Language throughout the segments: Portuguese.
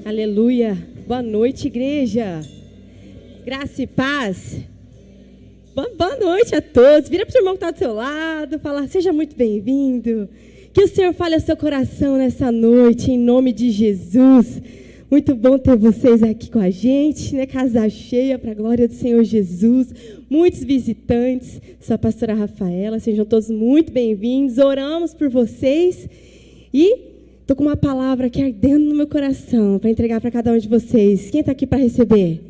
Aleluia. Boa noite, igreja. Graça e paz. Boa noite a todos. Vira para o irmão que está do seu lado, fala, seja muito bem-vindo. Que o Senhor fale ao seu coração nessa noite, em nome de Jesus. Muito bom ter vocês aqui com a gente, né? Casa cheia para a glória do Senhor Jesus. Muitos visitantes. Sou a pastora Rafaela, sejam todos muito bem-vindos. Oramos por vocês e estou com uma palavra aqui ardendo no meu coração para entregar para cada um de vocês. Quem está aqui para receber?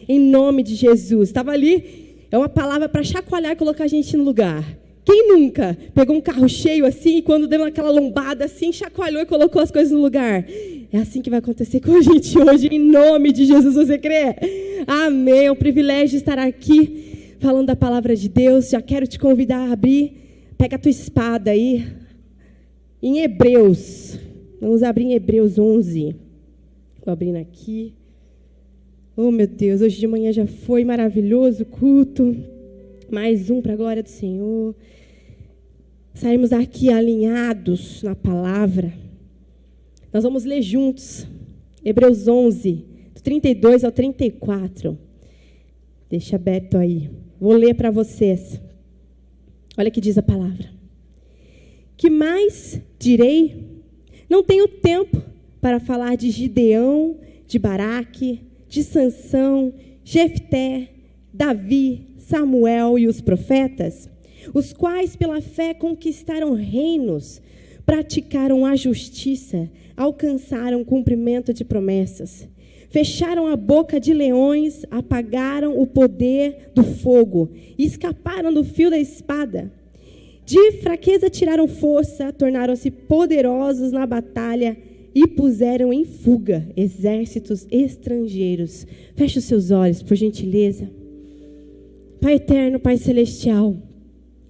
Em nome de Jesus. Estava ali, é uma palavra para chacoalhar e colocar a gente no lugar. Quem nunca pegou um carro cheio assim e quando deu aquela lombada assim, chacoalhou e colocou as coisas no lugar? É assim que vai acontecer com a gente hoje, em nome de Jesus. Você crê? Amém. É um privilégio estar aqui falando da palavra de Deus. Já quero te convidar a abrir. Pega a tua espada aí. Em Hebreus. Vamos abrir em Hebreus 11. Estou abrindo aqui. Oh, meu Deus, hoje de manhã já foi maravilhoso o culto. Mais um para a glória do Senhor. Saímos daqui alinhados na palavra. Nós vamos ler juntos. Hebreus 11, do 32 ao 34. Deixa aberto aí. Vou ler para vocês. Olha o que diz a palavra. Que mais direi? Não tenho tempo para falar de Gideão, de Baraque, de Sansão, Jefté, Davi, Samuel e os profetas, os quais pela fé conquistaram reinos, praticaram a justiça, alcançaram o cumprimento de promessas, fecharam a boca de leões, apagaram o poder do fogo e escaparam do fio da espada. De fraqueza tiraram força, tornaram-se poderosos na batalha e puseram em fuga exércitos estrangeiros. Feche os seus olhos, por gentileza. Pai eterno, Pai celestial,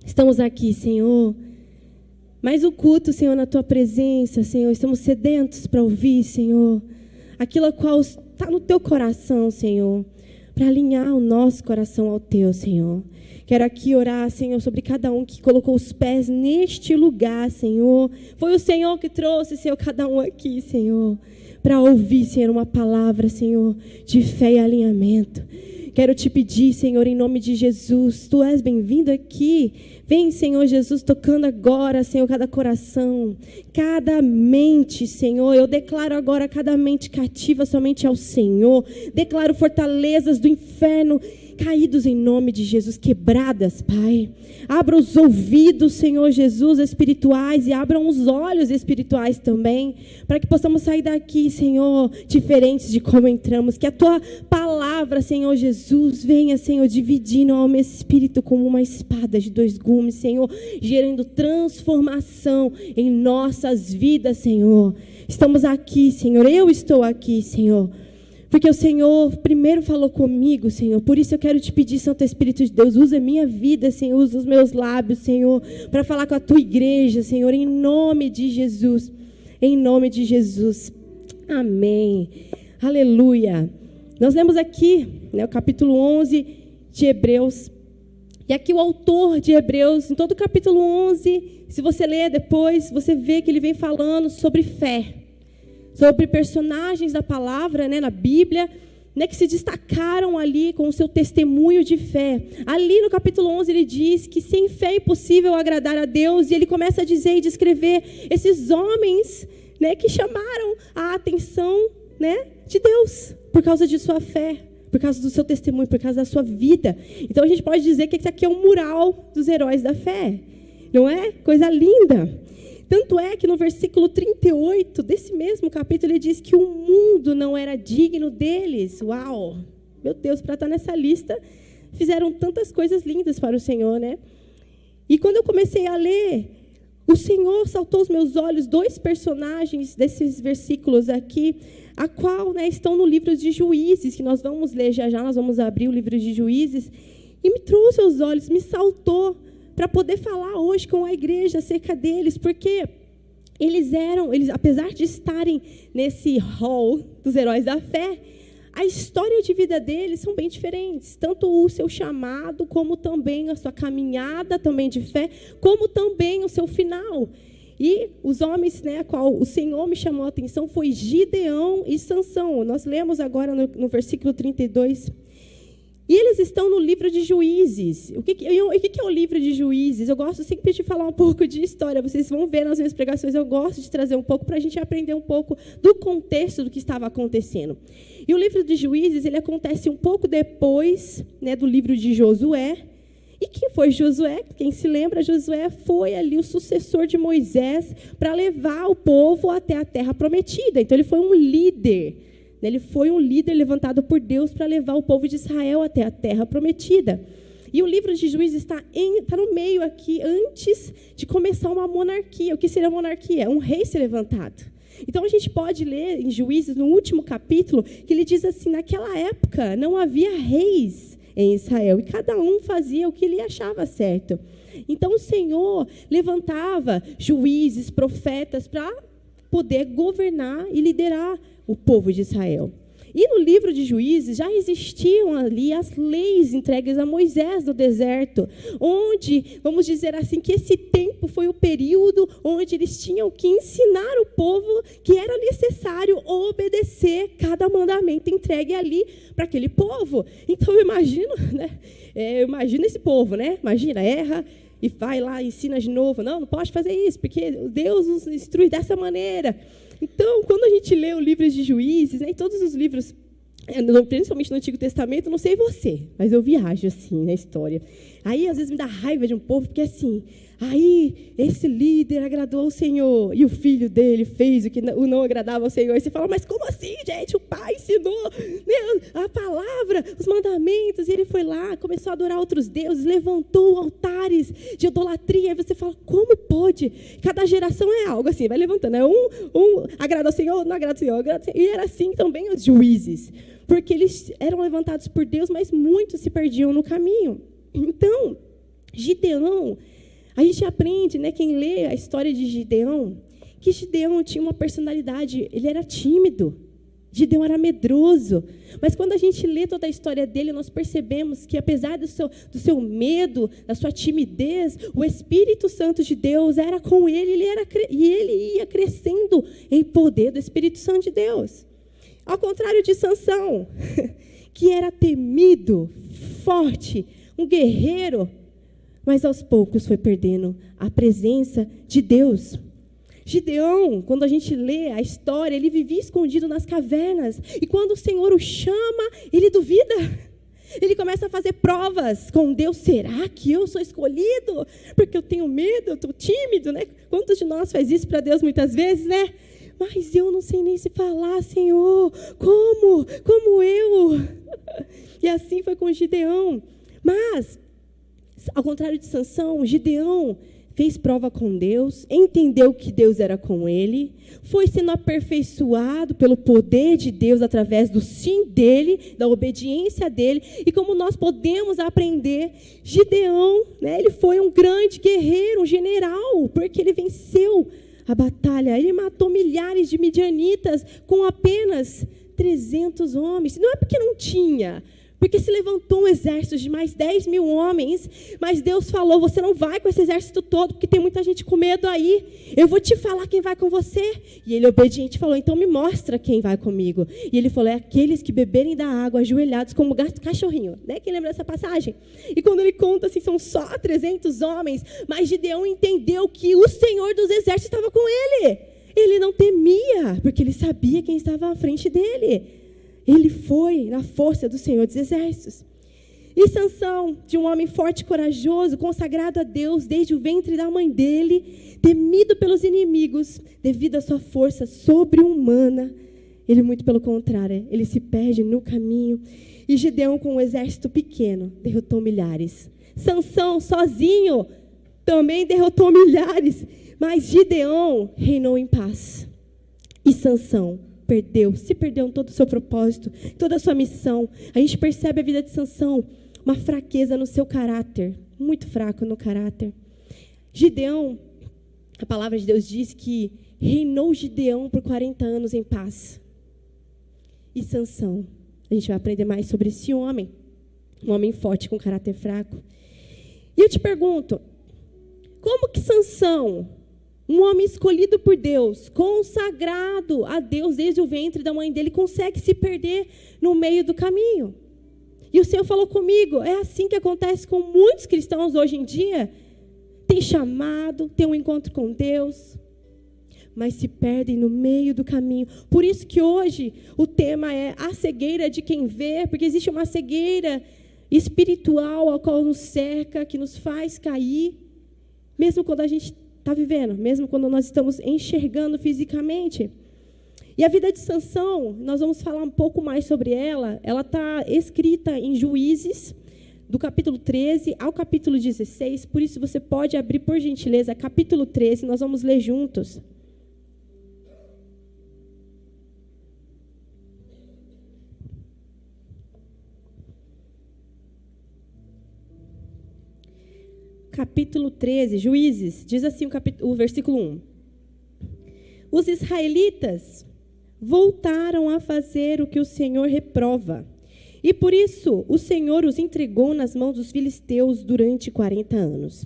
estamos aqui, Senhor. Mais um culto, Senhor, na Tua presença, Senhor. Estamos sedentos para ouvir, Senhor, aquilo a qual está no Teu coração, Senhor, para alinhar o nosso coração ao Teu, Senhor. Quero aqui orar, Senhor, sobre cada um que colocou os pés neste lugar, Senhor. Foi o Senhor que trouxe, Senhor, cada um aqui, Senhor, para ouvir, Senhor, uma palavra, Senhor, de fé e alinhamento. Quero te pedir, Senhor, em nome de Jesus, Tu és bem-vindo aqui. Vem, Senhor Jesus, tocando agora, Senhor, cada coração, cada mente, Senhor. Eu declaro agora cada mente cativa somente ao Senhor. Declaro fortalezas do inferno caídos em nome de Jesus, quebradas, Pai. Abra os ouvidos, Senhor Jesus, espirituais e abram os olhos espirituais também, para que possamos sair daqui, Senhor, diferentes de como entramos. Que a Tua palavra, Senhor Jesus, venha, Senhor, dividindo a alma e espírito como uma espada de dois gumes, Senhor, gerando transformação em nossas vidas, Senhor. Estamos aqui, Senhor, eu estou aqui, Senhor, porque o Senhor primeiro falou comigo, Senhor. Por isso eu quero te pedir, Santo Espírito de Deus, usa a minha vida, Senhor, usa os meus lábios, Senhor, para falar com a Tua igreja, Senhor, em nome de Jesus. Em nome de Jesus. Amém. Aleluia. Nós lemos aqui, né, o capítulo 11 de Hebreus. E aqui o autor de Hebreus, em todo o capítulo 11, se você ler depois, você vê que ele vem falando sobre fé. Sobre personagens da palavra, né, na Bíblia, né, que se destacaram ali com o seu testemunho de fé. Ali no capítulo 11 ele diz que sem fé é impossível agradar a Deus, e ele começa a dizer e descrever esses homens, né, que chamaram a atenção, né, de Deus por causa de sua fé, por causa do seu testemunho, por causa da sua vida. Então a gente pode dizer que isso aqui é um mural dos heróis da fé, não é? Coisa linda. Tanto é que no versículo 38 desse mesmo capítulo, ele diz que o mundo não era digno deles. Uau! Meu Deus, para estar nessa lista, fizeram tantas coisas lindas para o Senhor, né? E quando eu comecei a ler, o Senhor saltou aos meus olhos dois personagens desses versículos aqui, a qual, né, estão no livro de Juízes, que nós vamos ler já, nós vamos abrir o livro de Juízes, e me trouxe aos olhos, me saltou, para poder falar hoje com a igreja acerca deles, porque eles, apesar de estarem nesse hall dos heróis da fé, a história de vida deles são bem diferentes, tanto o seu chamado, como também a sua caminhada também de fé, como também o seu final. E os homens, né, a qual o Senhor me chamou a atenção foi Gideão e Sansão. Nós lemos agora no versículo 32. E eles estão no livro de Juízes. O que é o livro de Juízes? Eu gosto sempre de falar um pouco de história. Vocês vão ver nas minhas pregações, eu gosto de trazer um pouco para a gente aprender um pouco do contexto do que estava acontecendo. E o livro de Juízes, ele acontece um pouco depois, né, do livro de Josué. E quem foi Josué? Quem se lembra, Josué foi ali o sucessor de Moisés para levar o povo até a terra prometida. Então, ele foi um líder. Ele foi um líder levantado por Deus para levar o povo de Israel até a terra prometida. E o livro de Juízes está no meio aqui, antes de começar uma monarquia. O que seria monarquia? Um rei ser levantado. Então, a gente pode ler em Juízes, no último capítulo, que ele diz assim, naquela época não havia reis em Israel, e cada um fazia o que ele achava certo. Então, o Senhor levantava juízes, profetas, para poder governar e liderar o povo de Israel. E no livro de Juízes já existiam ali as leis entregues a Moisés no deserto, onde, vamos dizer assim, que esse tempo foi o período onde eles tinham que ensinar o povo que era necessário obedecer cada mandamento entregue ali para aquele povo. Então, eu imagino, né? Eu imagino esse povo, né? Imagina, erra e vai lá, ensina de novo. Não pode fazer isso, porque Deus nos instrui dessa maneira. Então, quando a gente lê o livro de Juízes, né, e todos os livros, principalmente no Antigo Testamento, não sei você, mas eu viajo assim na história. Aí, às vezes, me dá raiva de um povo, porque assim, aí esse líder agradou ao Senhor, e o filho dele fez o que não agradava ao Senhor. E você fala, mas como assim, gente? O pai ensinou, né, a palavra, os mandamentos, e ele foi lá, começou a adorar outros deuses, levantou altares de idolatria. Aí você fala, como pode? Cada geração é algo assim, vai levantando. É um agrada ao Senhor, não agrada ao Senhor, agrada ao Senhor. E era assim também os juízes, porque eles eram levantados por Deus, mas muitos se perdiam no caminho. Então, Gideão, a gente aprende, né, quem lê a história de Gideão, que Gideão tinha uma personalidade, ele era tímido, Gideão era medroso. Mas quando a gente lê toda a história dele, nós percebemos que, apesar do seu medo, da sua timidez, o Espírito Santo de Deus era com ele, e ele ia crescendo em poder do Espírito Santo de Deus. Ao contrário de Sansão, que era temido, forte, um guerreiro, mas aos poucos foi perdendo a presença de Deus. Gideão, quando a gente lê a história, ele vivia escondido nas cavernas, e quando o Senhor o chama, ele duvida. Ele começa a fazer provas com Deus. Será que eu sou escolhido? Porque eu tenho medo, eu estou tímido, né? Quantos de nós faz isso para Deus muitas vezes, né? Mas eu não sei nem se falar, Senhor. Como eu? E assim foi com Gideão. Mas, ao contrário de Sansão, Gideão fez prova com Deus, entendeu que Deus era com ele, foi sendo aperfeiçoado pelo poder de Deus através do sim dele, da obediência dele. E como nós podemos aprender, Gideão, né, ele foi um grande guerreiro, um general, porque ele venceu a batalha. Ele matou milhares de midianitas com apenas 300 homens. Não é porque não tinha, porque se levantou um exército de mais 10.000 homens, mas Deus falou, você não vai com esse exército todo, porque tem muita gente com medo aí, eu vou te falar quem vai com você. E ele, obediente, falou, então me mostra quem vai comigo. E ele falou, é aqueles que beberem da água, ajoelhados como cachorrinho, né? Quem lembra dessa passagem? E quando ele conta, assim, são só 300 homens, mas Gideão entendeu que o Senhor dos exércitos estava com ele. Ele não temia, porque ele sabia quem estava à frente dele. Ele foi na força do Senhor dos Exércitos. E Sansão, de um homem forte e corajoso, consagrado a Deus desde o ventre da mãe dele, temido pelos inimigos, devido à sua força sobre-humana, ele, muito pelo contrário, ele se perde no caminho. E Gideão, com um exército pequeno, derrotou milhares. Sansão, sozinho, também derrotou milhares. Mas Gideão reinou em paz. E Sansão se perdeu em todo o seu propósito, toda a sua missão. A gente percebe a vida de Sansão, uma fraqueza no seu caráter, muito fraco no caráter. Gideão, a palavra de Deus diz que reinou Gideão por 40 anos em paz. E Sansão, a gente vai aprender mais sobre esse homem, um homem forte com caráter fraco. E eu te pergunto, como que Sansão Um homem escolhido por Deus, consagrado a Deus desde o ventre da mãe dele, consegue se perder no meio do caminho. E o Senhor falou comigo, é assim que acontece com muitos cristãos hoje em dia. Tem chamado, tem um encontro com Deus, mas se perdem no meio do caminho. Por isso que hoje o tema é a cegueira de quem vê, porque existe uma cegueira espiritual ao qual nos cerca, que nos faz cair, mesmo quando a gente está vivendo, mesmo quando nós estamos enxergando fisicamente. E a vida de Sansão, nós vamos falar um pouco mais sobre ela. Ela está escrita em Juízes, do capítulo 13 ao capítulo 16. Por isso, você pode abrir, por gentileza, capítulo 13. Nós vamos ler juntos. Capítulo 13, Juízes, diz assim o versículo 1. Os israelitas voltaram a fazer o que o Senhor reprova. E por isso o Senhor os entregou nas mãos dos filisteus durante 40 anos.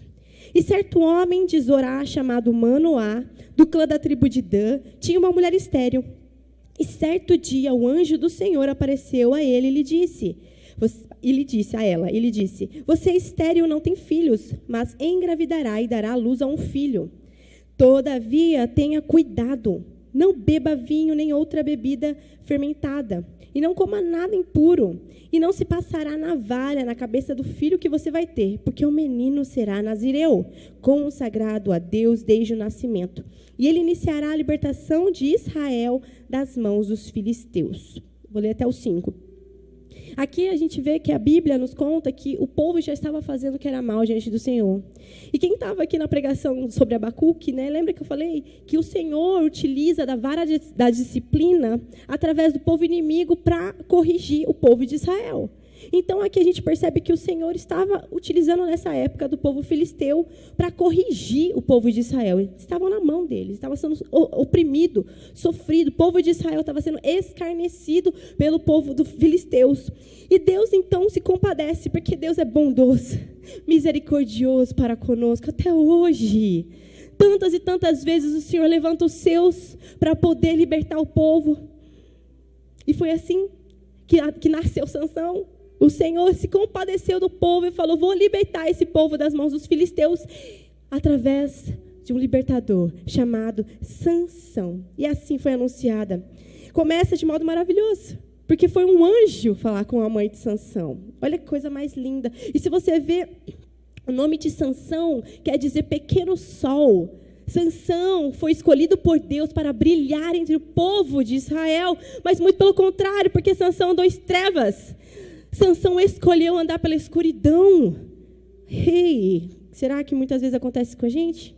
E certo homem de Zorá, chamado Manoá, do clã da tribo de Dan, tinha uma mulher estéril. E certo dia o anjo do Senhor apareceu a ele e lhe disse... Você é estéril, não tem filhos, mas engravidará e dará à luz a um filho. Todavia, tenha cuidado, não beba vinho nem outra bebida fermentada, e não coma nada impuro, e não se passará navalha na cabeça do filho que você vai ter, porque o menino será nazireu, consagrado a Deus desde o nascimento, e ele iniciará a libertação de Israel das mãos dos filisteus. Vou ler até o 5. Aqui a gente vê que a Bíblia nos conta que o povo já estava fazendo o que era mal diante do Senhor. E quem estava aqui na pregação sobre Abacuque, né, lembra que eu falei que o Senhor utiliza da vara da disciplina através do povo inimigo para corrigir o povo de Israel. Então, aqui a gente percebe que o Senhor estava utilizando nessa época do povo filisteu para corrigir o povo de Israel. Estavam na mão deles, estava sendo oprimido, sofrido. O povo de Israel estava sendo escarnecido pelo povo dos filisteus. E Deus, então, se compadece, porque Deus é bondoso, misericordioso para conosco até hoje. Tantas e tantas vezes o Senhor levanta os seus para poder libertar o povo. E foi assim que nasceu Sansão. O Senhor se compadeceu do povo e falou, vou libertar esse povo das mãos dos filisteus através de um libertador chamado Sansão. E assim foi anunciada. Começa de modo maravilhoso, porque foi um anjo falar com a mãe de Sansão. Olha que coisa mais linda. E se você vê, o nome de Sansão quer dizer pequeno sol. Sansão foi escolhido por Deus para brilhar entre o povo de Israel, mas muito pelo contrário, porque Sansão andou em trevas. Sansão escolheu andar pela escuridão. Será que muitas vezes acontece com a gente?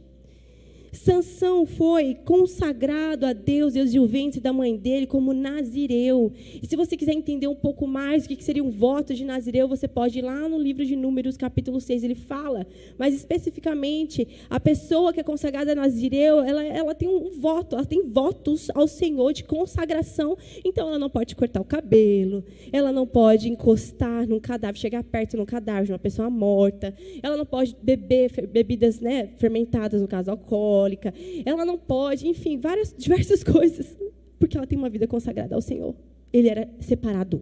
Sansão foi consagrado a Deus desde o ventre da mãe dele como nazireu. E se você quiser entender um pouco mais o que seria um voto de nazireu, você pode ir lá no livro de Números, capítulo 6, ele fala. Mas especificamente, a pessoa que é consagrada a nazireu, ela tem um voto, ela tem votos ao Senhor de consagração. Então, ela não pode cortar o cabelo, ela não pode encostar num cadáver, chegar perto num cadáver de uma pessoa morta, ela não pode beber bebidas, né, fermentadas, no caso, alcoólicas. Ela não pode, enfim, diversas coisas, porque ela tem uma vida consagrada ao Senhor. Ele era separado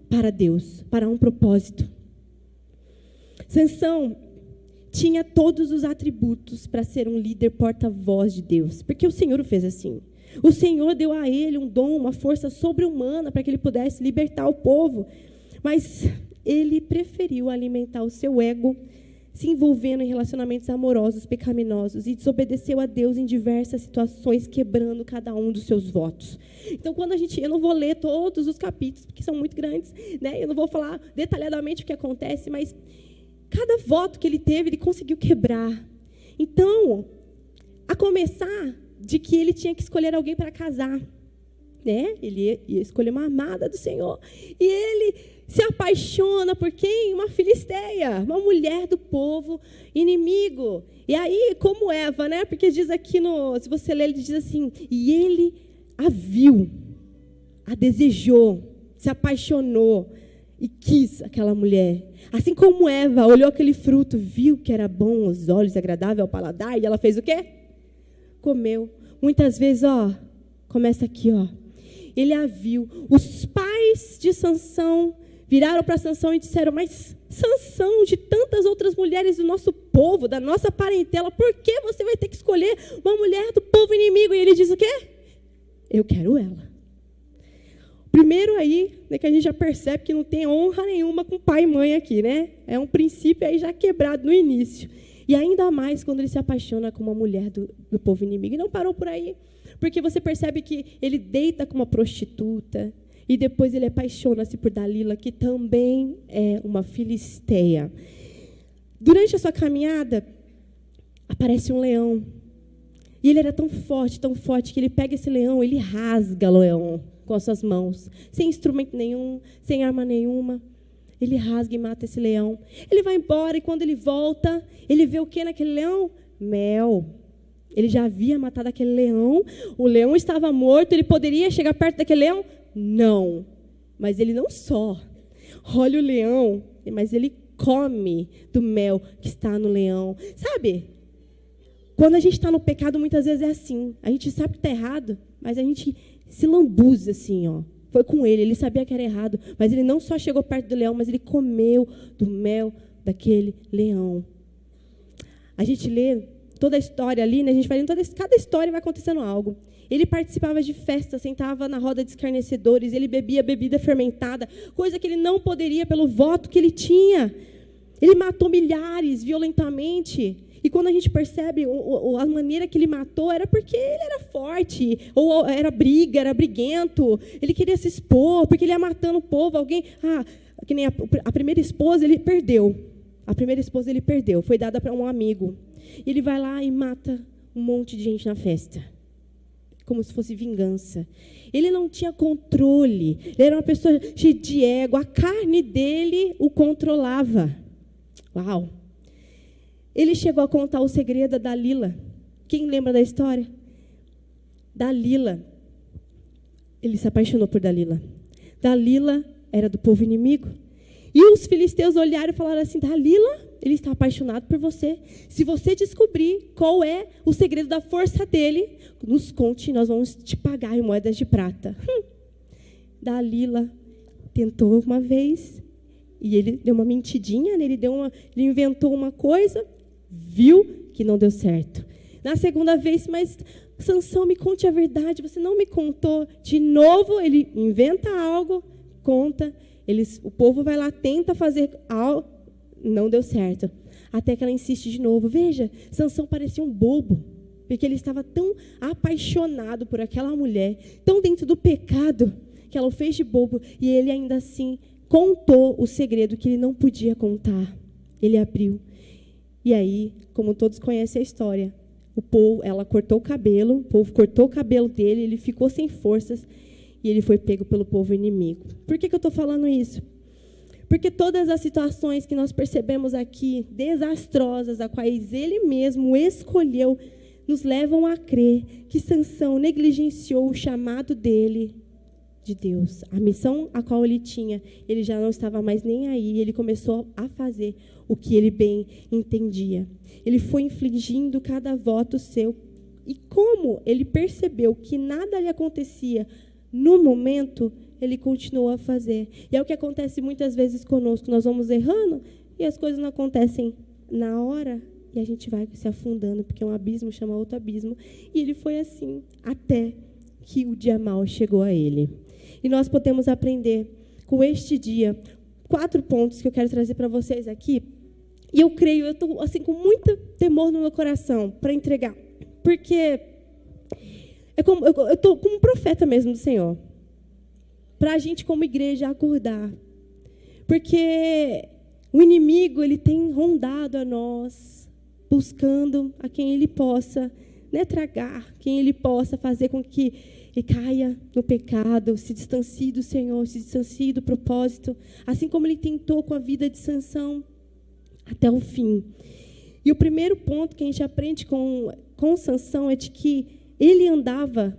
para Deus, para um propósito. Sansão tinha todos os atributos para ser um líder porta-voz de Deus, porque o Senhor o fez assim. O Senhor deu a ele um dom, uma força sobre-humana para que ele pudesse libertar o povo, mas ele preferiu alimentar o seu ego, se envolvendo em relacionamentos amorosos, pecaminosos, e desobedeceu a Deus em diversas situações, quebrando cada um dos seus votos. Então, eu não vou ler todos os capítulos, porque são muito grandes, né? Eu não vou falar detalhadamente o que acontece, mas cada voto que ele teve, ele conseguiu quebrar. Então, a começar de que ele tinha que escolher alguém para casar, né? Ele ia escolher uma amada do Senhor, e ele se apaixona por quem? Uma filisteia, uma mulher do povo inimigo. E aí, como Eva, né? Porque diz aqui, se você ler, ele diz assim, e ele a viu, a desejou, se apaixonou e quis aquela mulher. Assim como Eva olhou aquele fruto, viu que era bom aos olhos, agradável ao paladar, e ela fez o quê? comeu. Muitas vezes, começa aqui, ele a viu. Os pais de Sansão viraram para Sansão e disseram: mas Sansão, de tantas outras mulheres do nosso povo, da nossa parentela, por que você vai ter que escolher uma mulher do povo inimigo? E ele diz o quê? Eu quero ela. Primeiro aí, que a gente já percebe que não tem honra nenhuma com pai e mãe aqui, né? É um princípio aí já quebrado no início. E ainda mais quando ele se apaixona com uma mulher do povo inimigo. E não parou por aí, porque você percebe que ele deita com uma prostituta, e depois ele apaixona-se por Dalila, que também é uma filisteia. Durante a sua caminhada, aparece um leão. E ele era tão forte, que ele pega esse leão, ele rasga o leão com as suas mãos, sem instrumento nenhum, sem arma nenhuma. Ele rasga e mata esse leão. Ele vai embora, e quando ele volta, ele vê o que naquele leão? Mel. Ele já havia matado aquele leão, o leão estava morto, ele poderia chegar perto daquele leão? Não. Mas ele não só olha o leão, mas ele come do mel que está no leão. Sabe? Quando a gente está no pecado, muitas vezes é assim. A gente sabe que está errado, mas a gente se lambuza assim, Foi com ele sabia que era errado, mas ele não só chegou perto do leão, mas ele comeu do mel daquele leão. A gente lê toda a história ali, né? A gente vai lendo cada história, vai acontecendo algo. Ele participava de festas, sentava na roda de escarnecedores, ele bebia bebida fermentada, coisa que ele não poderia pelo voto que ele tinha. Ele matou milhares violentamente. E quando a gente percebe a maneira que ele matou, era porque ele era forte, ou era briga, era briguento, ele queria se expor, porque ele ia matando o povo. Alguém, que nem a primeira esposa, ele perdeu. A primeira esposa ele perdeu, foi dada para um amigo. E ele vai lá e mata um monte de gente na festa, como se fosse vingança. Ele não tinha controle, ele era uma pessoa cheia de ego, a carne dele o controlava. Uau! Ele chegou a contar o segredo da Dalila. Quem lembra da história? Dalila. Ele se apaixonou por Dalila. Dalila era do povo inimigo. E os filisteus olharam e falaram assim: Dalila, ele está apaixonado por você. Se você descobrir qual é o segredo da força dele, nos conte, nós vamos te pagar em moedas de prata. Dalila tentou uma vez, e ele deu uma mentidinha, né? Ele inventou uma coisa, viu que não deu certo. Na segunda vez, mas Sansão, me conte a verdade, você não me contou. De novo, ele inventa algo, conta. O povo vai lá, tenta fazer algo, não deu certo. Até que ela insiste de novo. Veja, Sansão parecia um bobo, porque ele estava tão apaixonado por aquela mulher, tão dentro do pecado, que ela o fez de bobo, e ele ainda assim contou o segredo que ele não podia contar. Ele abriu. E aí, como todos conhecem a história, ela cortou o cabelo, o povo cortou o cabelo dele, ele ficou sem forças, e ele foi pego pelo povo inimigo. Por que eu estou falando isso? Porque todas as situações que nós percebemos aqui, desastrosas, a quais ele mesmo escolheu, nos levam a crer que Sansão negligenciou o chamado dele de Deus. A missão a qual ele tinha, ele já não estava mais nem aí, ele começou a fazer o que ele bem entendia. Ele foi infligindo cada voto seu. E como ele percebeu que nada lhe acontecia no momento, ele continuou a fazer. E é o que acontece muitas vezes conosco. Nós vamos errando e as coisas não acontecem na hora e a gente vai se afundando, porque um abismo chama outro abismo. E ele foi assim, até que o dia mau chegou a ele. E nós podemos aprender com este dia 4 pontos que eu quero trazer para vocês aqui. E eu creio, eu estou assim, com muito temor no meu coração para entregar. Porque eu estou como um profeta mesmo do Senhor. Para a gente, como igreja, acordar. Porque o inimigo, ele tem rondado a nós, buscando a quem ele possa, né, tragar, quem ele possa fazer com que ele caia no pecado, se distancie do Senhor, se distancie do propósito, assim como ele tentou com a vida de Sansão até o fim. E o primeiro ponto que a gente aprende com Sansão é de que ele andava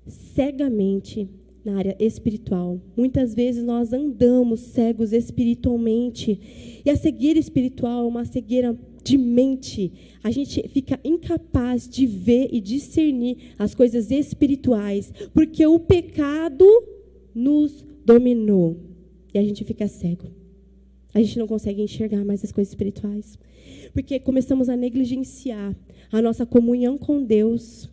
cegamente na área espiritual. Muitas vezes nós andamos cegos espiritualmente. E a cegueira espiritual é uma cegueira de mente, a gente fica incapaz de ver e discernir as coisas espirituais, porque o pecado nos dominou e a gente fica cego. A gente não consegue enxergar mais as coisas espirituais, porque começamos a negligenciar a nossa comunhão com Deus,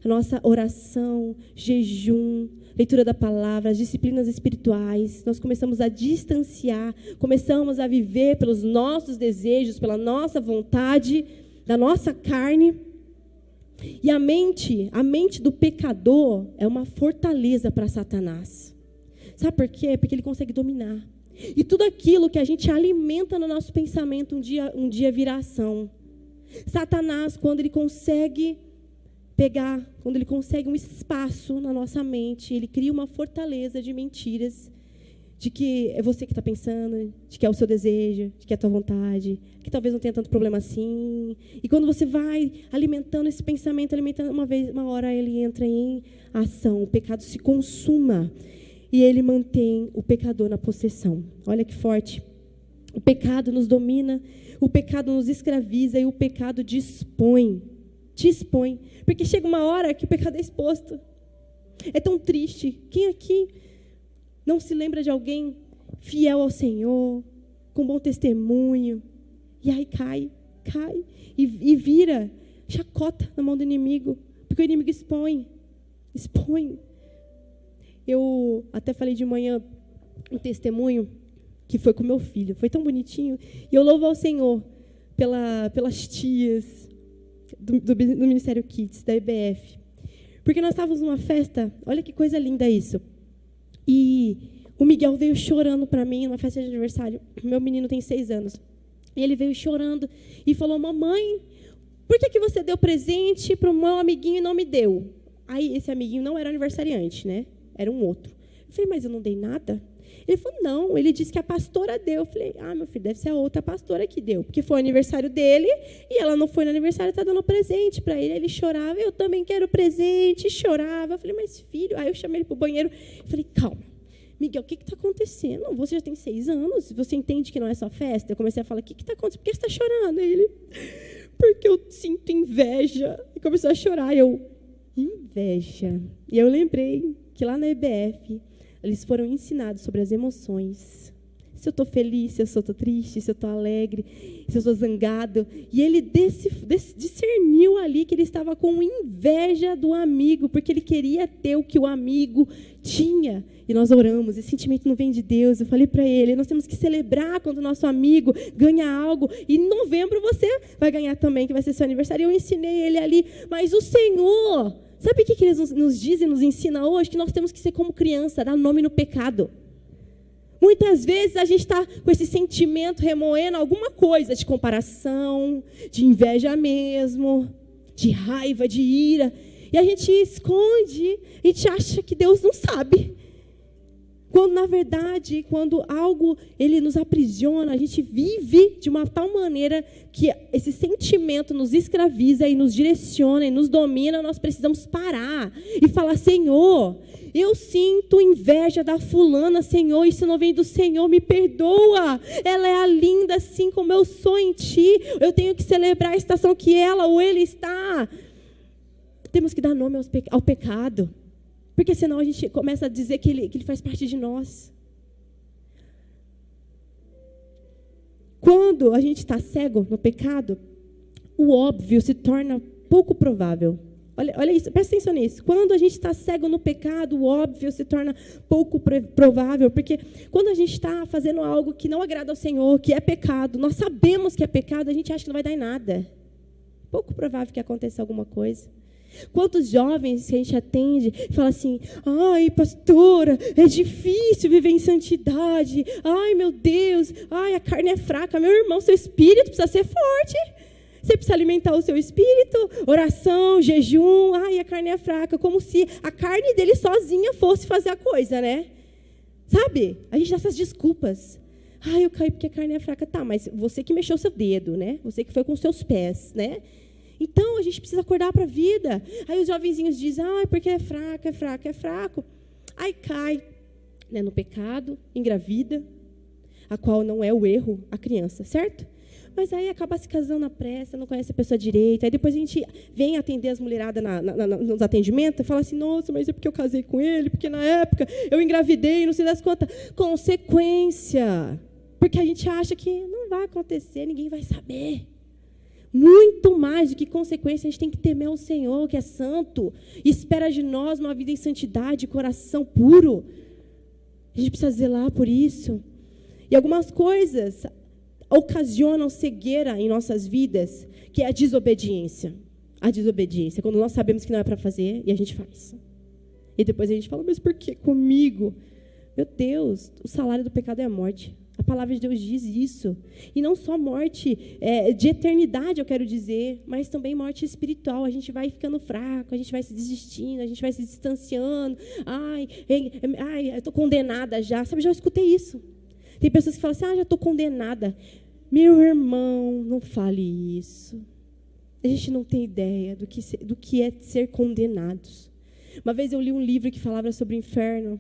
a nossa oração, jejum, leitura da palavra, as disciplinas espirituais. Nós começamos a distanciar, começamos a viver pelos nossos desejos, pela nossa vontade, da nossa carne. E a mente do pecador é uma fortaleza para Satanás. Sabe por quê? Porque ele consegue dominar. E tudo aquilo que a gente alimenta no nosso pensamento, um dia virá ação. Satanás, quando ele consegue um espaço na nossa mente, ele cria uma fortaleza de mentiras, de que é você que está pensando, de que é o seu desejo, de que é a tua vontade, que talvez não tenha tanto problema assim. E quando você vai alimentando esse pensamento, uma hora ele entra em ação, o pecado se consuma e ele mantém o pecador na possessão. Olha que forte. O pecado nos domina, o pecado nos escraviza e o pecado te expõe. Porque chega uma hora que o pecado é exposto. É tão triste. Quem aqui não se lembra de alguém fiel ao Senhor, com bom testemunho, e aí cai, e vira chacota na mão do inimigo, porque o inimigo expõe. Eu até falei de manhã um testemunho que foi com meu filho, foi tão bonitinho, e eu louvo ao Senhor pelas tias do Ministério Kids, da EBF, porque nós estávamos numa festa, olha que coisa linda isso, e o Miguel veio chorando para mim, numa festa de aniversário, meu menino tem 6 anos, e ele veio chorando e falou: mamãe, por que você deu presente para o meu amiguinho e não me deu? Aí esse amiguinho não era aniversariante, né? Era um outro. Eu falei: mas eu não dei nada? Ele falou: não, ele disse que a pastora deu. Eu falei: meu filho, deve ser a outra pastora que deu, porque foi o aniversário dele e ela não foi no aniversário, está dando presente para ele. Ele chorava: eu também quero presente, e chorava. Eu falei: mas filho, aí eu chamei ele para o banheiro. Eu falei: calma, Miguel, o que está acontecendo? Você já tem 6 anos, você entende que não é só festa? Eu comecei a falar: o que está acontecendo? Por que você está chorando? Aí ele: porque eu sinto inveja. E começou a chorar. Inveja. E eu lembrei que lá na EBF, eles foram ensinados sobre as emoções. Se eu estou feliz, se eu estou triste, se eu estou alegre, se eu estou zangado. E ele discerniu ali que ele estava com inveja do amigo, porque ele queria ter o que o amigo tinha. E nós oramos, esse sentimento não vem de Deus. Eu falei para ele: nós temos que celebrar quando o nosso amigo ganha algo. E em novembro você vai ganhar também, que vai ser seu aniversário. Eu ensinei ele ali, mas o Senhor... Sabe o que eles nos dizem, nos ensinam hoje? Que nós temos que ser como criança, dar nome no pecado. Muitas vezes a gente está com esse sentimento remoendo alguma coisa de comparação, de inveja mesmo, de raiva, de ira. E a gente esconde, a gente acha que Deus não sabe. Quando, na verdade, quando algo ele nos aprisiona, a gente vive de uma tal maneira que esse sentimento nos escraviza e nos direciona e nos domina. Nós precisamos parar e falar: Senhor, eu sinto inveja da fulana, Senhor, isso não vem do Senhor, me perdoa. Ela é a linda assim como eu sou em Ti. Eu tenho que celebrar a estação que ela ou ele está. Temos que dar nome ao pecado. Porque senão a gente começa a dizer que ele faz parte de nós. Quando a gente está cego no pecado, o óbvio se torna pouco provável. Olha isso, presta atenção nisso. Quando a gente está cego no pecado, o óbvio se torna pouco provável. Porque quando a gente está fazendo algo que não agrada ao Senhor, que é pecado, nós sabemos que é pecado, a gente acha que não vai dar em nada. Pouco provável que aconteça alguma coisa. Quantos jovens que a gente atende fala assim: ai, pastora, é difícil viver em santidade. Ai, meu Deus, ai, a carne é fraca. Meu irmão, seu espírito precisa ser forte. Você precisa alimentar o seu espírito, oração, jejum. Ai, a carne é fraca, como se a carne dele sozinha fosse fazer a coisa, né? Sabe? A gente dá essas desculpas. Ai, eu caí porque a carne é fraca. Tá, mas você que mexeu o seu dedo, né? Você que foi com os seus pés, né? Então, a gente precisa acordar para a vida. Aí os jovenzinhos dizem: porque é fraco, é fraco, é fraco. Aí cai, no pecado, engravida, a qual não é o erro, a criança, certo? Mas aí acaba se casando na pressa, não conhece a pessoa direito. Aí depois a gente vem atender as mulheradas nos atendimentos e fala assim, nossa, mas é porque eu casei com ele, porque na época eu engravidei, não sei das quantas. Consequência. Porque a gente acha que não vai acontecer, ninguém vai saber. Muito mais do que consequência, a gente tem que temer o Senhor, que é santo, e espera de nós uma vida em santidade, coração puro. A gente precisa zelar por isso. E algumas coisas ocasionam cegueira em nossas vidas, que é a desobediência. A desobediência, quando nós sabemos que não é para fazer, e a gente faz. E depois a gente fala, mas por que comigo? Meu Deus, o salário do pecado é a morte. A palavra de Deus diz isso. E não só morte de eternidade, eu quero dizer, mas também morte espiritual. A gente vai ficando fraco, a gente vai se desistindo, a gente vai se distanciando. Ai, eu estou condenada já. Sabe, já escutei isso. Tem pessoas que falam assim, já estou condenada. Meu irmão, não fale isso. A gente não tem ideia do que é ser condenados. Uma vez eu li um livro que falava sobre o inferno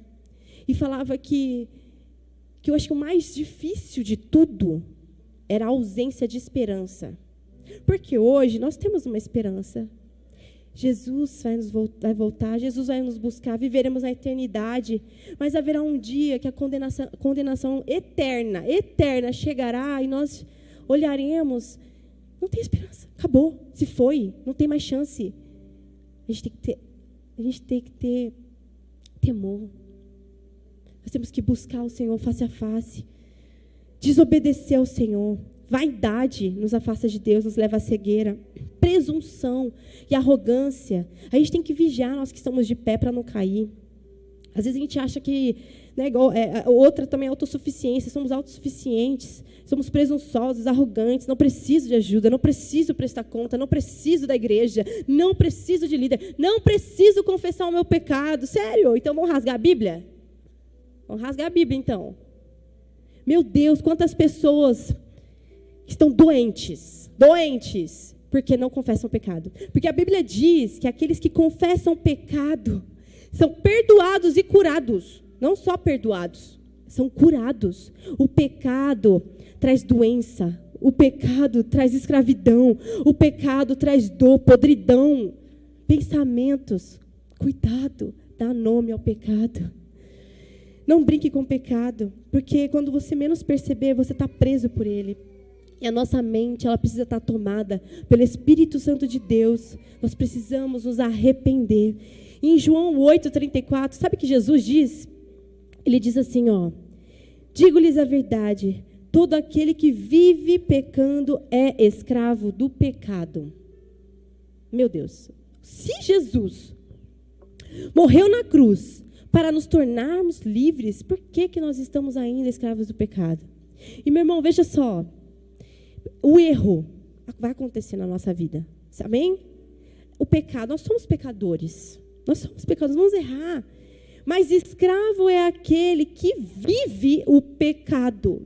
e falava que eu acho que o mais difícil de tudo era a ausência de esperança. Porque hoje nós temos uma esperança. Jesus vai voltar, Jesus vai nos buscar, viveremos a eternidade, mas haverá um dia que a condenação eterna chegará e nós olharemos, não tem esperança, acabou, se foi, não tem mais chance. A gente tem que ter temor. Nós temos que buscar o Senhor face a face, desobedecer ao Senhor. Vaidade nos afasta de Deus, nos leva à cegueira. Presunção e arrogância. A gente tem que vigiar, nós que estamos de pé, para não cair. Às vezes a gente acha que... outra também é autossuficiência. Somos autossuficientes. Somos presunçosos, arrogantes. Não preciso de ajuda, não preciso prestar conta, não preciso da igreja, não preciso de líder, não preciso confessar o meu pecado. Sério? Então vamos rasgar a Bíblia? Vamos rasgar a Bíblia, então. Meu Deus, quantas pessoas estão doentes, porque não confessam o pecado. Porque a Bíblia diz que aqueles que confessam o pecado são perdoados e curados. Não só perdoados, são curados. O pecado traz doença, o pecado traz escravidão, o pecado traz dor, podridão, pensamentos. Cuidado, dá nome ao pecado. Não brinque com o pecado, porque quando você menos perceber, você está preso por ele. E a nossa mente, ela precisa estar tomada pelo Espírito Santo de Deus. Nós precisamos nos arrepender. E em João 8:34, sabe o que Jesus diz? Ele diz assim, digo-lhes a verdade, todo aquele que vive pecando é escravo do pecado. Meu Deus, se Jesus morreu na cruz para nos tornarmos livres, por que nós estamos ainda escravos do pecado? E, meu irmão, veja só, o erro vai acontecer na nossa vida, amém? O pecado, nós somos pecadores, vamos errar, mas escravo é aquele que vive o pecado,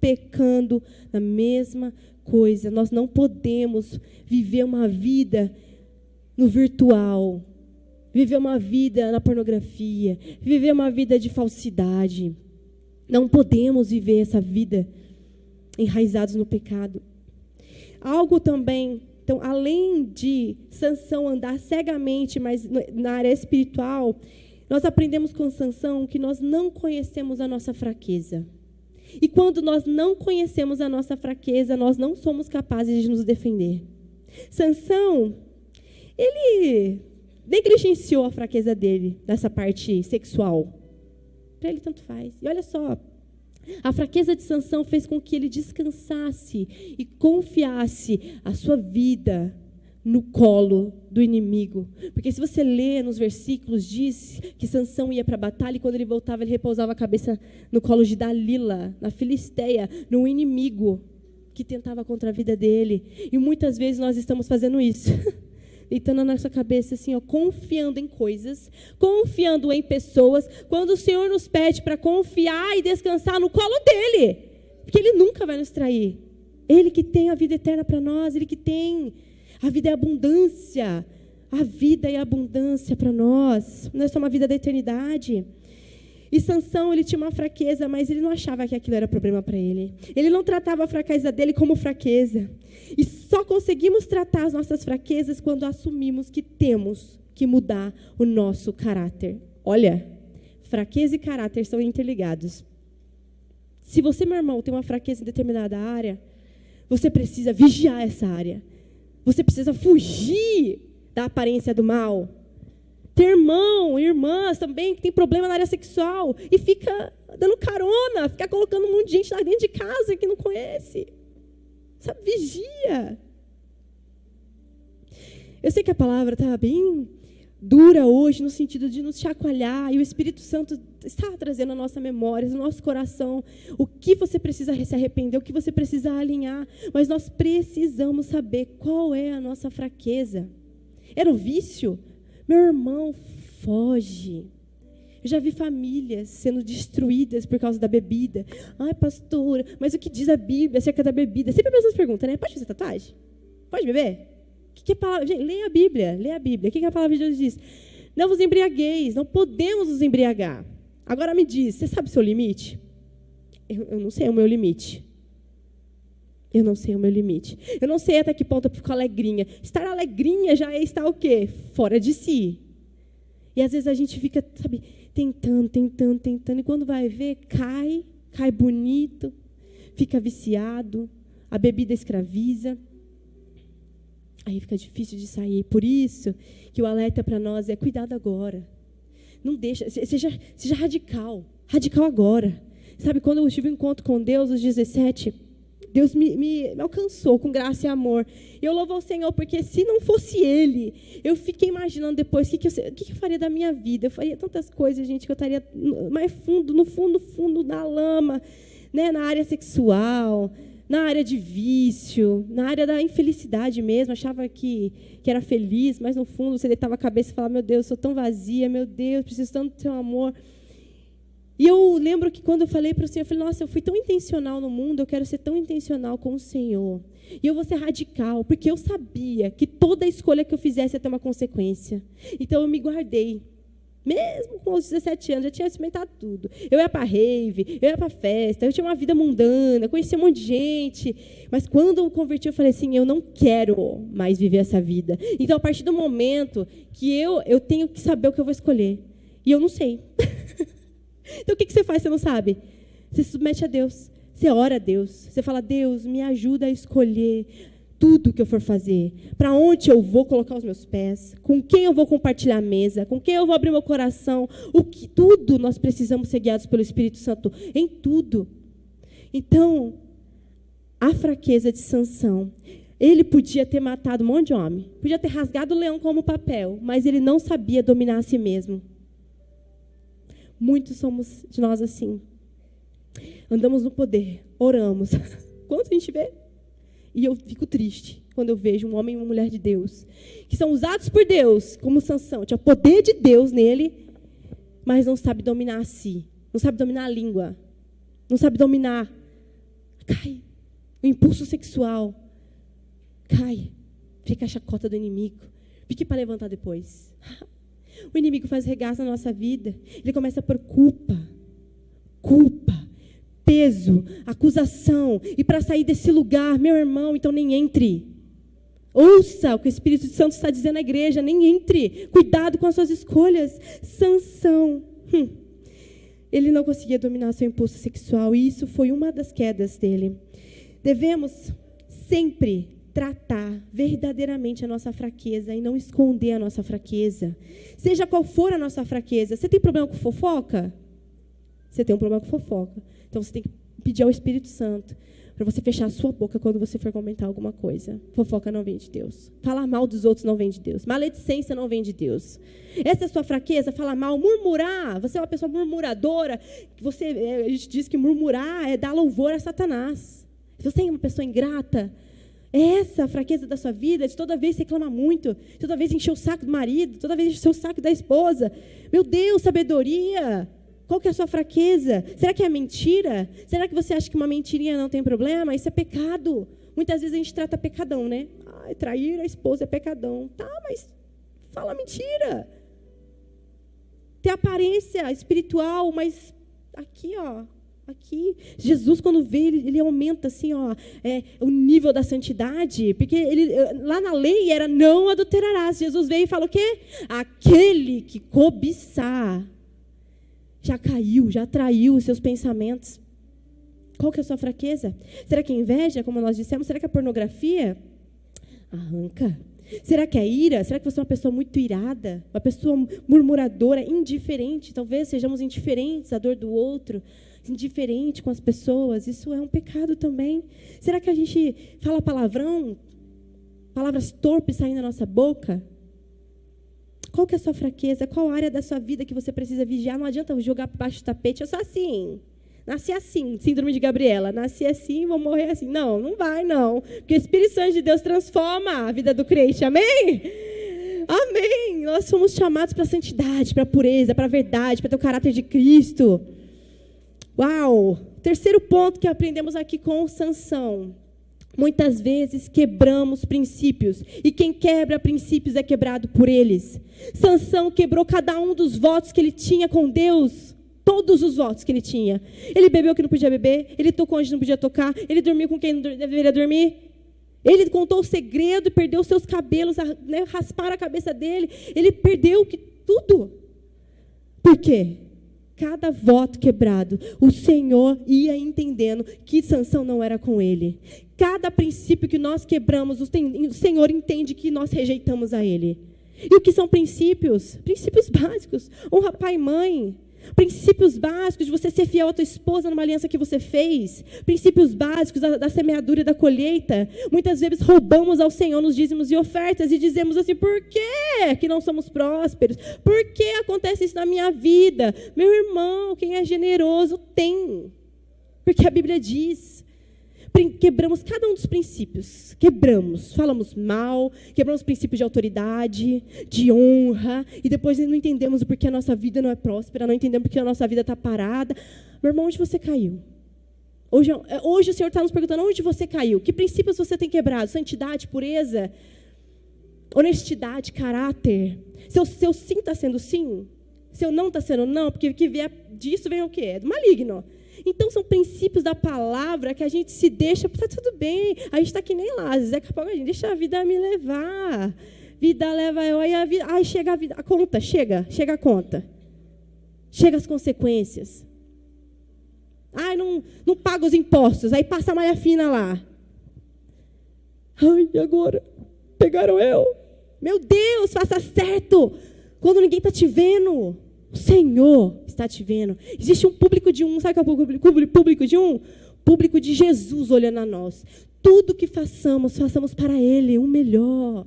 pecando na mesma coisa. Nós não podemos viver uma vida no virtual, viver uma vida na pornografia, viver uma vida de falsidade. Não podemos viver essa vida enraizados no pecado. Algo também, então, além de Sansão andar cegamente, mas na área espiritual, nós aprendemos com Sansão que nós não conhecemos a nossa fraqueza. E quando nós não conhecemos a nossa fraqueza, nós não somos capazes de nos defender. Sansão, ele negligenciou a fraqueza dele, dessa parte sexual. Para ele tanto faz. E olha só, a fraqueza de Sansão fez com que ele descansasse e confiasse a sua vida no colo do inimigo. Porque se você lê nos versículos, diz que Sansão ia para a batalha e quando ele voltava, ele repousava a cabeça no colo de Dalila, na Filisteia, no inimigo que tentava contra a vida dele. E muitas vezes nós estamos fazendo isso. Deitando na nossa cabeça assim, confiando em coisas, confiando em pessoas, quando o Senhor nos pede para confiar e descansar no colo dele, porque ele nunca vai nos trair. Ele que tem a vida eterna para nós, ele que tem a vida e a abundância para nós. Nós somos a vida da eternidade. E Sansão, ele tinha uma fraqueza, mas ele não achava que aquilo era problema para ele. Ele não tratava a fraqueza dele como fraqueza. E só conseguimos tratar as nossas fraquezas quando assumimos que temos que mudar o nosso caráter. Olha, fraqueza e caráter são interligados. Se você, meu irmão, tem uma fraqueza em determinada área, você precisa vigiar essa área. Você precisa fugir da aparência do mal. Tem irmão, irmãs também que tem problema na área sexual e fica dando carona, fica colocando um monte de gente lá dentro de casa que não conhece. Sabe, vigia. Eu sei que a palavra está bem dura hoje, no sentido de nos chacoalhar, e o Espírito Santo está trazendo à nossa memória, ao nosso coração, o que você precisa se arrepender, o que você precisa alinhar, mas nós precisamos saber qual é a nossa fraqueza. Era o vício? Meu irmão, foge. Eu já vi famílias sendo destruídas por causa da bebida. Ai, pastora, mas o que diz a Bíblia acerca da bebida? Sempre a mesma pergunta, né? Pode fazer tatuagem? Pode beber? O que é a palavra? Gente, leia a Bíblia, leia a Bíblia. O que a palavra de Deus diz? Não vos embriagueis, não podemos nos embriagar. Agora me diz, você sabe o seu limite? Eu não sei o meu limite. Eu não sei o meu limite. Eu não sei até que ponto eu fico alegrinha. Estar alegrinha já é estar o quê? Fora de si. E às vezes a gente fica, sabe, tentando. E quando vai ver, cai bonito, fica viciado, a bebida escraviza. Aí fica difícil de sair. Por isso que o alerta para nós é cuidado agora. Não deixa, seja radical. Radical agora. Sabe, quando eu tive um encontro com Deus, aos 17, Deus me alcançou com graça e amor. Eu louvo ao Senhor, porque se não fosse Ele, eu fiquei imaginando depois o que eu faria da minha vida. Eu faria tantas coisas, gente, que eu estaria mais no fundo da lama, né, na área sexual, na área de vício, na área da infelicidade mesmo. Achava que era feliz, mas no fundo você deitava a cabeça e falava, meu Deus, eu sou tão vazia, meu Deus, preciso tanto do seu amor. E eu lembro que quando eu falei para o Senhor, eu falei, nossa, eu fui tão intencional no mundo, eu quero ser tão intencional com o Senhor. E eu vou ser radical, porque eu sabia que toda escolha que eu fizesse ia ter uma consequência. Então, eu me guardei. Mesmo com os 17 anos, já tinha experimentado tudo. Eu ia para rave, eu ia para festa, eu tinha uma vida mundana, conhecia um monte de gente. Mas quando eu me converti, eu falei assim, eu não quero mais viver essa vida. Então, a partir do momento que eu tenho que saber o que eu vou escolher. E eu não sei. Então, o que você faz se você não sabe? Você se submete a Deus. Você ora a Deus. Você fala, Deus, me ajuda a escolher tudo que eu for fazer. Para onde eu vou colocar os meus pés. Com quem eu vou compartilhar a mesa. Com quem eu vou abrir meu coração. Tudo nós precisamos ser guiados pelo Espírito Santo. Em tudo. Então, a fraqueza de Sansão. Ele podia ter matado um monte de homem. Podia ter rasgado o leão como papel. Mas ele não sabia dominar a si mesmo. Muitos somos de nós assim. Andamos no poder, oramos. Quanto a gente vê? E eu fico triste quando eu vejo um homem e uma mulher de Deus, que são usados por Deus, como Sansão. Tinha o poder de Deus nele, mas não sabe dominar a si. Não sabe dominar a língua. Não sabe dominar. Cai. O impulso sexual. Cai. Fica a chacota do inimigo. Fique para levantar depois. O inimigo faz regaço na nossa vida. Ele começa por culpa, peso, acusação. E para sair desse lugar, meu irmão, então nem entre. Ouça o que o Espírito Santo está dizendo à igreja, nem entre. Cuidado com as suas escolhas. Sansão, ele não conseguia dominar seu impulso sexual. E isso foi uma das quedas dele. Devemos sempre tratar verdadeiramente a nossa fraqueza e não esconder a nossa fraqueza. Seja qual for a nossa fraqueza. Você tem problema com fofoca? Você tem um problema com fofoca. Então, você tem que pedir ao Espírito Santo para você fechar a sua boca quando você for comentar alguma coisa. Fofoca não vem de Deus. Falar mal dos outros não vem de Deus. Maledicência não vem de Deus. Essa é a sua fraqueza, falar mal, murmurar. Você é uma pessoa murmuradora. A gente diz que murmurar é dar louvor a Satanás. Se você é uma pessoa ingrata, essa a fraqueza da sua vida, de toda vez reclamar muito, toda vez encher o saco do marido, toda vez encher o saco da esposa. Meu Deus, sabedoria! Qual que é a sua fraqueza? Será que é mentira? Será que você acha que uma mentirinha não tem problema? Isso é pecado. Muitas vezes a gente trata pecadão, né? Trair a esposa é pecadão. Tá, mas fala mentira. ter aparência espiritual, mas aqui, ó, aqui, Jesus, quando vê, ele aumenta assim, ó, o nível da santidade, porque lá na lei era não adulterarás. Jesus veio e falou o quê? Aquele que cobiçar já caiu, já traiu os seus pensamentos. Qual que é a sua fraqueza? Será que é inveja, como nós dissemos? Será que é pornografia? Arranca. Será que é ira? Será que você é uma pessoa muito irada? Uma pessoa murmuradora, indiferente? Talvez sejamos indiferentes à dor do outro, indiferente com as pessoas. Isso é um pecado também. Será que a gente fala palavrão? Palavras torpes saindo da nossa boca? Qual que é a sua fraqueza? Qual área da sua vida que você precisa vigiar? Não adianta jogar por baixo do tapete. Eu sou assim. Nasci assim, síndrome de Gabriela. Nasci assim, vou morrer assim. Não, não vai, não. Porque o Espírito Santo de Deus transforma a vida do crente. Amém? Amém. Nós somos chamados para a santidade, para a pureza, para a verdade, para ter o caráter de Cristo. Uau! Terceiro ponto que aprendemos aqui com Sansão. Muitas vezes quebramos princípios. E quem quebra princípios é quebrado por eles. Sansão quebrou cada um dos votos que ele tinha com Deus. Todos os votos que ele tinha. Ele bebeu o que não podia beber. Ele tocou onde não podia tocar. Ele dormiu com quem não deveria dormir. Ele contou o segredo e perdeu os seus cabelos, né, rasparam a cabeça dele. Ele perdeu tudo. Por quê? Cada voto quebrado, o Senhor ia entendendo que Sansão não era com ele. Cada princípio que nós quebramos, o Senhor entende que nós rejeitamos a ele. E o que são princípios? Princípios básicos. Honra pai e mãe. Princípios básicos de você ser fiel à tua esposa numa aliança que você fez. Princípios básicos da semeadura e da colheita. Muitas vezes roubamos ao Senhor nos dízimos e ofertas e dizemos assim, por que não somos prósperos? Por que acontece isso na minha vida? Meu irmão, quem é generoso tem. Porque a Bíblia diz. Quebramos cada um dos princípios. Quebramos, falamos mal, quebramos princípios de autoridade, de honra, e depois não entendemos o porquê a nossa vida não é próspera, não entendemos porque a nossa vida está parada. Meu irmão, onde você caiu? Hoje o Senhor está nos perguntando, onde você caiu? Que princípios você tem quebrado? Santidade, pureza, honestidade, caráter. Seu sim está sendo sim? Seu não está sendo não? Porque o que vier disso vem o quê? É do maligno. Então, são princípios da palavra que a gente se deixa, está tudo bem. A gente está que nem lá, Zeca Pagodinho, deixa a vida me levar. Vida leva eu, aí a vida, ai, chega a vida, a conta, chega a conta. Chega as consequências. Ai, não paga os impostos, aí passa a malha fina lá. Ai, e agora? Pegaram eu? Meu Deus, faça certo. Quando ninguém está te vendo. O Senhor está te vendo. Existe um público de um. Sabe qual é o público de um? Público de Jesus olhando a nós. Tudo que façamos para Ele, o melhor.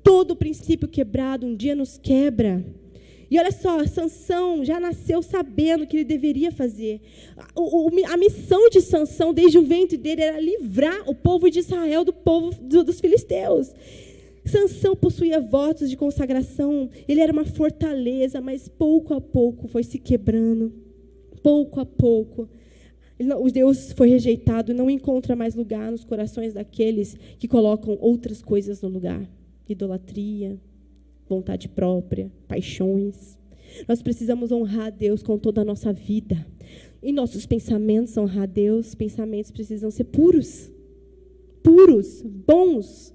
Todo princípio quebrado um dia nos quebra. E olha só, Sansão já nasceu sabendo o que ele deveria fazer. A missão de Sansão, desde o ventre dele, era livrar o povo de Israel do povo dos filisteus. Sansão possuía votos de consagração, ele era uma fortaleza, mas pouco a pouco foi se quebrando. Pouco a pouco. O Deus foi rejeitado e não encontra mais lugar nos corações daqueles que colocam outras coisas no lugar. Idolatria, vontade própria, paixões. Nós precisamos honrar a Deus com toda a nossa vida. Em nossos pensamentos, honrar a Deus, pensamentos precisam ser puros, bons.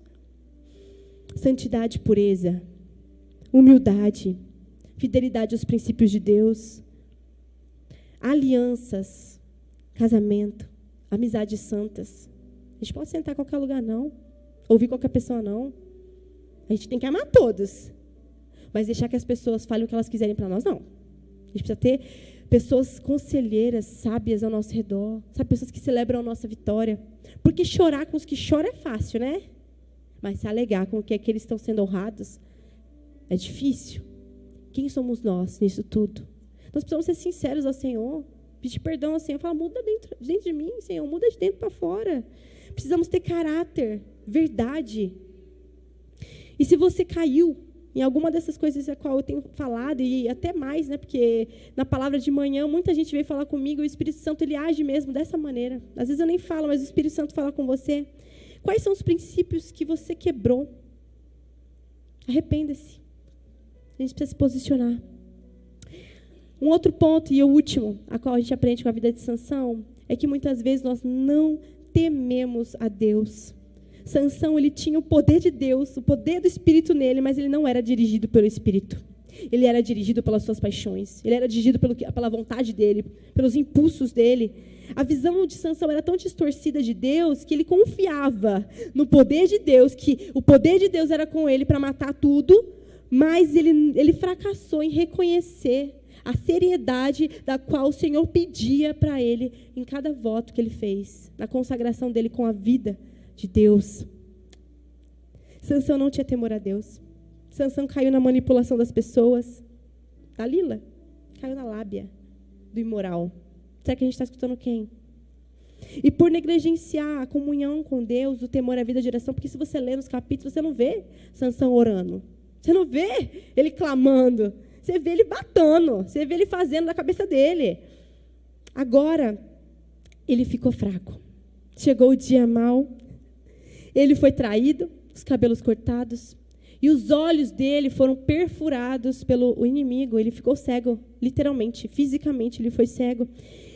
Santidade, pureza, humildade, fidelidade aos princípios de Deus, alianças, casamento, amizades santas. A gente pode sentar em qualquer lugar, não. Ouvir qualquer pessoa, não. A gente tem que amar todos. Mas deixar que as pessoas falem o que elas quiserem para nós, não. A gente precisa ter pessoas conselheiras, sábias ao nosso redor. Sabe, pessoas que celebram a nossa vitória. Porque chorar com os que choram é fácil, né? Mas se alegar com que aqueles estão sendo honrados, é difícil. Quem somos nós nisso tudo? Nós precisamos ser sinceros ao Senhor, pedir perdão ao Senhor, falar, muda dentro de mim, Senhor, muda de dentro para fora. Precisamos ter caráter, verdade. E se você caiu em alguma dessas coisas a qual eu tenho falado, e até mais, né, porque na palavra de manhã, muita gente veio falar comigo, o Espírito Santo, ele age mesmo dessa maneira. Às vezes eu nem falo, mas o Espírito Santo fala com você. Quais são os princípios que você quebrou? Arrependa-se. A gente precisa se posicionar. Um outro ponto, e o último, a qual a gente aprende com a vida de Sansão, é que muitas vezes nós não tememos a Deus. Sansão, ele tinha o poder de Deus, o poder do Espírito nele, mas ele não era dirigido pelo Espírito. Ele era dirigido pelas suas paixões. Ele era dirigido pela vontade dele, pelos impulsos dele. A visão de Sansão era tão distorcida de Deus que ele confiava no poder de Deus, que o poder de Deus era com ele para matar tudo, mas ele fracassou em reconhecer a seriedade da qual o Senhor pedia para ele em cada voto que ele fez, na consagração dele com a vida de Deus. Sansão não tinha temor a Deus. Sansão caiu na manipulação das pessoas. Dalila caiu na lábia do imoral. Será que a gente está escutando quem? E por negligenciar a comunhão com Deus, o temor à vida de oração, porque se você lê nos capítulos, você não vê Sansão orando. Você não vê ele clamando. Você vê ele batendo. Você vê ele fazendo da cabeça dele. Agora, ele ficou fraco. Chegou o dia mau. Ele foi traído, os cabelos cortados. E os olhos dele foram perfurados pelo inimigo. Ele ficou cego, literalmente, fisicamente ele foi cego.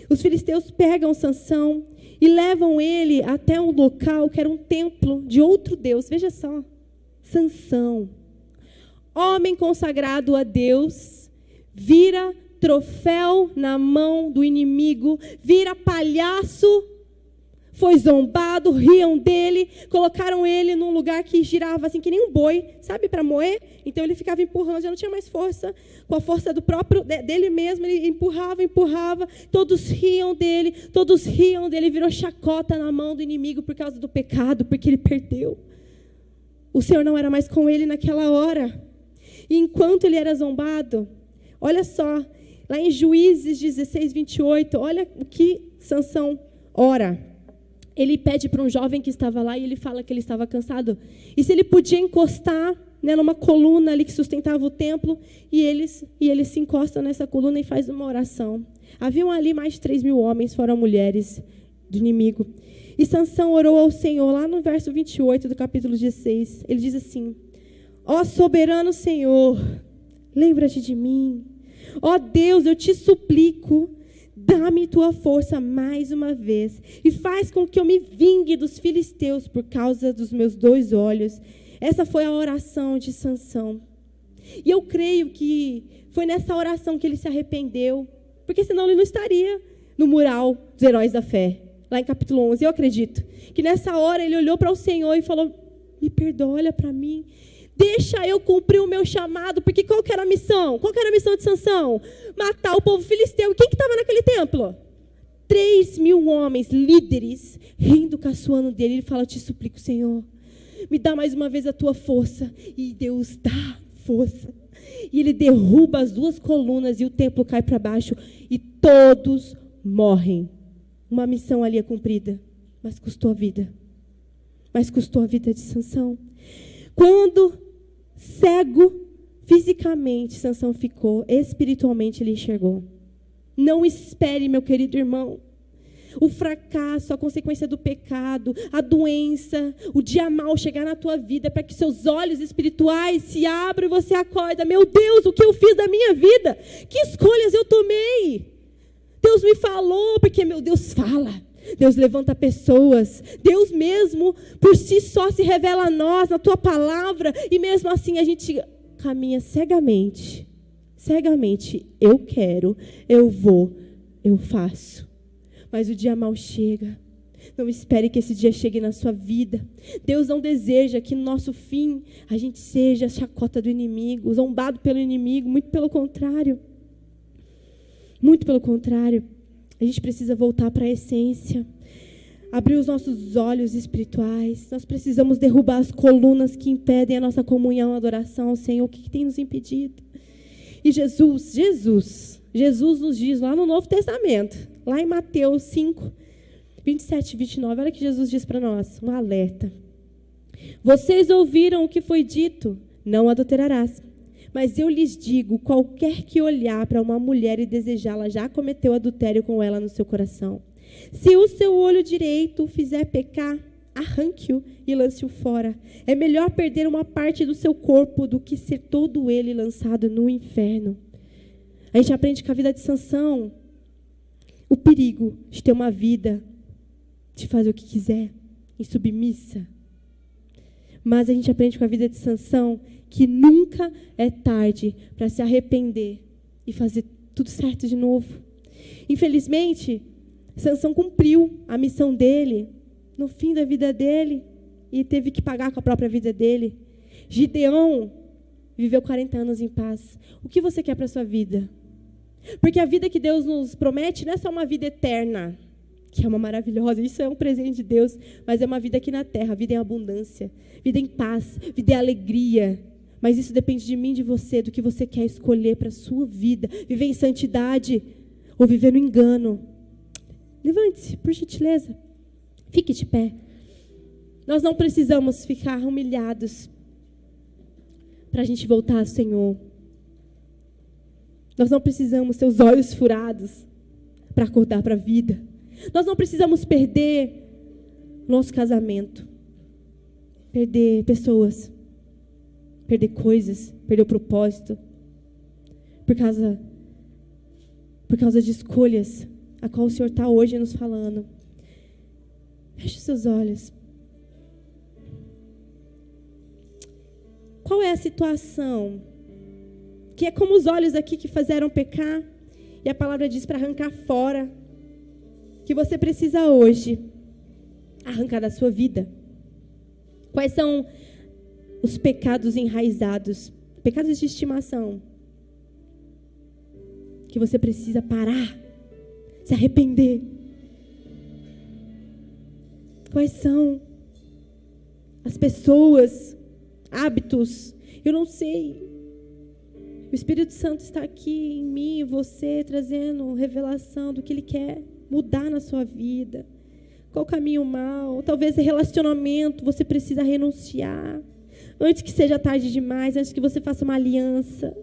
Os filisteus pegam Sansão e levam ele até um local que era um templo de outro Deus. Veja só, Sansão, homem consagrado a Deus, vira troféu na mão do inimigo, vira palhaço, foi zombado, riam dele, colocaram ele num lugar que girava assim que nem um boi, sabe, para moer. Então ele ficava empurrando, já não tinha mais força, com a força dele mesmo, ele empurrava, todos riam dele, virou chacota na mão do inimigo por causa do pecado, porque ele perdeu. O Senhor não era mais com ele naquela hora. E enquanto ele era zombado, olha só, lá em Juízes 16, 28, olha o que Sansão ora. Ele pede para um jovem que estava lá e ele fala que ele estava cansado. E se ele podia encostar, né, numa coluna ali que sustentava o templo, e ele se encosta nessa coluna e faz uma oração. Haviam ali mais de 3.000 homens, fora mulheres do inimigo. E Sansão orou ao Senhor, lá no verso 28 do capítulo 16. Ele diz assim: ó soberano Senhor, lembra-te de mim. Ó Deus, eu te suplico, dá-me tua força mais uma vez e faz com que eu me vingue dos filisteus por causa dos meus 2 olhos. Essa foi a oração de Sansão. E eu creio que foi nessa oração que ele se arrependeu, porque senão ele não estaria no mural dos heróis da fé, lá em capítulo 11. Eu acredito que nessa hora ele olhou para o Senhor e falou: me perdoa, olha para mim. Deixa eu cumprir o meu chamado, porque qual que era a missão? Qual que era a missão de Sansão? Matar o povo filisteu. E quem que estava naquele templo? 3.000 homens, líderes, rindo, caçoando dele. Ele fala: eu te suplico, Senhor, me dá mais uma vez a tua força. E Deus dá força. E ele derruba as 2 colunas e o templo cai para baixo. E todos morrem. Uma missão ali é cumprida, mas custou a vida. Mas custou a vida de Sansão. Quando cego fisicamente Sansão ficou, espiritualmente ele enxergou. Não espere, meu querido irmão, o fracasso, a consequência do pecado, a doença, o dia mau chegar na tua vida para que seus olhos espirituais se abram e você acorda. Meu Deus, o que eu fiz da minha vida? Que escolhas eu tomei? Deus me falou, porque meu Deus fala. Deus levanta pessoas. Deus mesmo, por si só, se revela a nós, na tua palavra. E mesmo assim a gente caminha cegamente. Cegamente. Eu quero, eu vou, eu faço. Mas o dia mau chega. Não espere que esse dia chegue na sua vida. Deus não deseja que no nosso fim a gente seja a chacota do inimigo, zombado pelo inimigo. Muito pelo contrário. Muito pelo contrário. A gente precisa voltar para a essência, abrir os nossos olhos espirituais. Nós precisamos derrubar as colunas que impedem a nossa comunhão, a adoração ao Senhor. O que tem nos impedido? E Jesus nos diz lá no Novo Testamento, lá em Mateus 5, 27 e 29, olha que Jesus diz para nós, um alerta. Vocês ouviram o que foi dito, não adulterarás. Mas eu lhes digo, qualquer que olhar para uma mulher e desejá-la já cometeu adultério com ela no seu coração. Se o seu olho direito o fizer pecar, arranque-o e lance-o fora. É melhor perder uma parte do seu corpo do que ser todo ele lançado no inferno. A gente aprende com a vida de Sansão o perigo de ter uma vida de fazer o que quiser, insubmissa. Mas a gente aprende com a vida de Sansão que nunca é tarde para se arrepender e fazer tudo certo de novo. Infelizmente, Sansão cumpriu a missão dele no fim da vida dele e teve que pagar com a própria vida dele. Gideão viveu 40 anos em paz. O que você quer para a sua vida? Porque a vida que Deus nos promete não é só uma vida eterna, que é uma maravilhosa, isso é um presente de Deus, mas é uma vida aqui na terra, vida em abundância, vida em paz, vida em alegria. Mas isso depende de mim e de você, do que você quer escolher para a sua vida. Viver em santidade ou viver no engano. Levante-se, por gentileza. Fique de pé. Nós não precisamos ficar humilhados para a gente voltar ao Senhor. Nós não precisamos ter os olhos furados para acordar para a vida. Nós não precisamos perder nosso casamento, perder pessoas, perder coisas, perder o propósito, por causa de escolhas, a qual o Senhor está hoje nos falando. Feche os seus olhos. Qual é a situação? Que é como os olhos aqui que fizeram pecar, e a palavra diz para arrancar fora, que você precisa hoje arrancar da sua vida. Quais são os pecados enraizados, pecados de estimação, que você precisa parar, se arrepender? Quais são as pessoas, hábitos? Eu não sei. O Espírito Santo está aqui em mim e você, trazendo revelação do que Ele quer mudar na sua vida. Qual o caminho mau? Talvez relacionamento você precisa renunciar. Antes que seja tarde demais, antes que você faça uma aliança.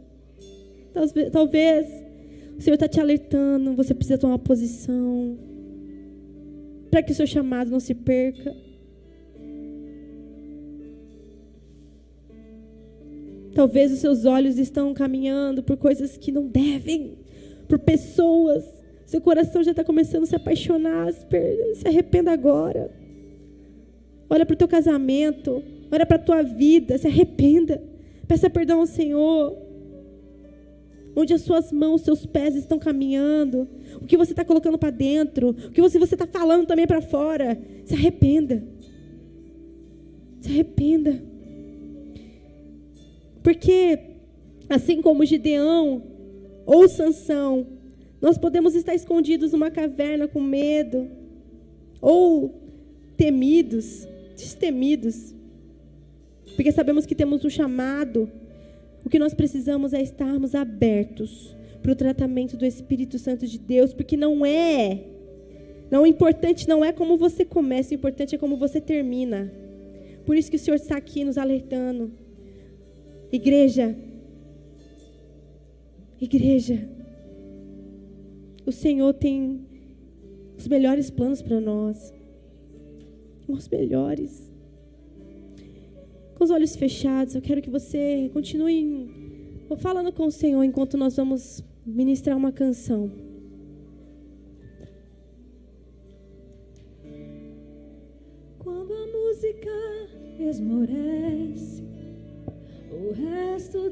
Talvez o Senhor está te alertando, você precisa tomar uma posição para que o seu chamado não se perca. Talvez os seus olhos estão caminhando por coisas que não devem, por pessoas. Seu coração já está começando a se apaixonar. Se arrependa agora. Olha para o teu casamento. Olha para a tua vida. Se arrependa. Peça perdão ao Senhor. Onde as suas mãos, seus pés estão caminhando. O que você está colocando para dentro. O que você está falando também para fora. Se arrependa. Se arrependa. Porque, assim como Gideão ou Sansão, nós podemos estar escondidos numa caverna com medo, ou destemidos, porque sabemos que temos um chamado. O que nós precisamos é estarmos abertos para o tratamento do Espírito Santo de Deus, porque o importante não é como você começa, o importante é como você termina. Por isso que o Senhor está aqui nos alertando. Igreja, o Senhor tem os melhores planos para nós. Os melhores. Com os olhos fechados, eu quero que você continue falando com o Senhor enquanto nós vamos ministrar uma canção. Quando a música esmorece, o resto